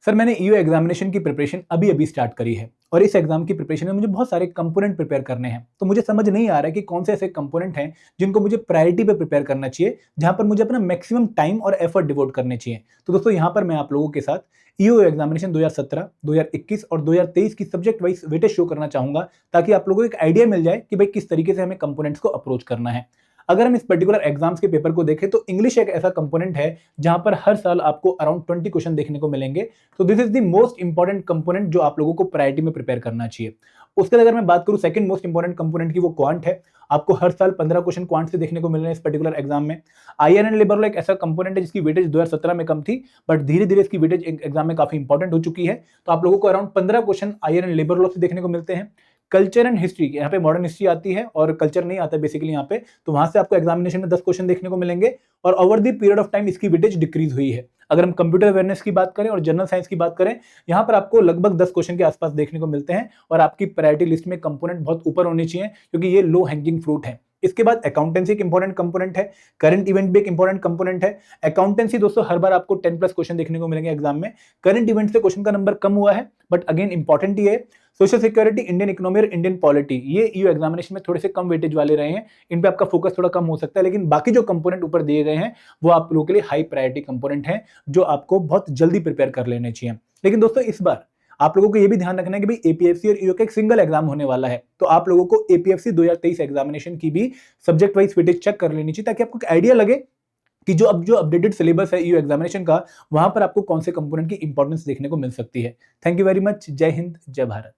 Sir मैंने EO examination की preparation अभी अभी स्टार्ट करी है और इस एग्जाम की प्रिपरेशन में मुझे बहुत सारे कंपोनेंट प्रिपेयर करने हैं। तो मुझे समझ नहीं आ रहा है कि कौन से ऐसे कंपोनेंट हैं जिनको मुझे प्रायोरिटी पे प्रिपेयर करना चाहिए, जहां पर मुझे अपना मैक्सिमम टाइम और एफर्ट डिवोट करने चाहिए। तो दोस्तों यहाँ पर मैं आप लोगों के साथ ईओ एग्जामिनेशन 2017, 2021 और 2023 की सब्जेक्ट वाइज वेटेज शो करना चाहूंगा, ताकि आप लोगों को एक आइडिया मिल जाए कि भाई किस तरीके से हमें कंपोनेंट्स को अप्रोच करना है। अगर हम इस पर्टिकुलर एग्जाम्स के पेपर को देखें तो इंग्लिश एक ऐसा कंपोनेंट है जहां पर हर साल आपको अराउंड 20 क्वेश्चन देखने को मिलेंगे। तो this is the most important component जो आप लोगों को प्रायोरिटी में प्रिपेयर करना चाहिए। उसके बाद अगर मैं बात करूं सेकंड मोस्ट इंपॉर्टेंट कंपोनेंट की, वो क्वांट है। आपको हर साल 15 क्वेश्चन क्वांट से देखने को मिल रहे हैं इस पर्टिकुलर एग्जाम में। आईआर एंड लेबर लॉ एक ऐसा कंपोनेंट है जिसकी वेटेज 2017 में कम थी, बट धीरे धीरे इसकी वेटेज एग्जाम में काफी इंपॉर्टेंट हो चुकी है। तो आप लोगों को around 15 question IR and labour law से देखने को मिलते हैं। कल्चर एंड हिस्ट्री, यहाँ पे मॉडर्न हिस्ट्री आती है और कल्चर नहीं आता बेसिकली यहाँ पे, तो वहां से आपको एग्जामिनेशन में 10 क्वेश्चन देखने को मिलेंगे और over the period of time इसकी वेटेज डिक्रीज हुई है। अगर हम कंप्यूटर अवेयरनेस की बात करें और जनरल साइंस की बात करें, यहाँ पर आपको लगभग 10 क्वेश्चन के आसपास देखने को मिलते हैं और आपकी प्रायोरिटी लिस्ट में कंपोनेंट बहुत ऊपर होने चाहिए, क्योंकि ये लो हैंगिंग फ्रूट है। इसके बाद अकाउंटेंसी एक इंपॉर्टेंट कंपोनेंट है, करंट इवेंट भी एक इंपॉर्टेंट कंपोनेंट है। अकाउंटेंसी दोस्तों हर बार आपको 10 प्लस क्वेश्चन देखने को मिलेंगे एग्जाम में। करंट इवेंट से क्वेश्चन का नंबर कम हुआ है, बट अगेन इंपॉर्टेंट ही है। सोशल सिक्योरिटी, इंडियन इकोनॉमी और इंडियन पॉलिटी, ये ईओ एग्जामिनेशन में थोड़े से कम वेटेज वाले रहे हैं, इन पे आपका फोकस थोड़ा कम हो सकता है। लेकिन बाकी जो कंपोनेंट ऊपर दिए गए हैं वो आप लोगों के लिए हाई प्रायोरिटी कंपोनेंट हैं, जो आपको बहुत जल्दी प्रिपेयर कर लेने चाहिए। लेकिन दोस्तों इस बार आप लोगों को ये भी ध्यान रखना है कि भाई एपीएफसी और ईओ का एक सिंगल एग्जाम होने वाला है, तो आप लोगों को एपीएफसी 2023 एग्जामिनेशन की भी सब्जेक्ट वाइज वेटेज चेक कर लेनी चाहिए, ताकि आपको एक आइडिया लगे कि जो अपडेटेड सिलेबस है ईओ एग्जामिनेशन का, वहां पर आपको कौन से कंपोनेंट की इंपॉर्टेंस देखने को मिल सकती है। Thank you very much. जय हिंद, जय भारत।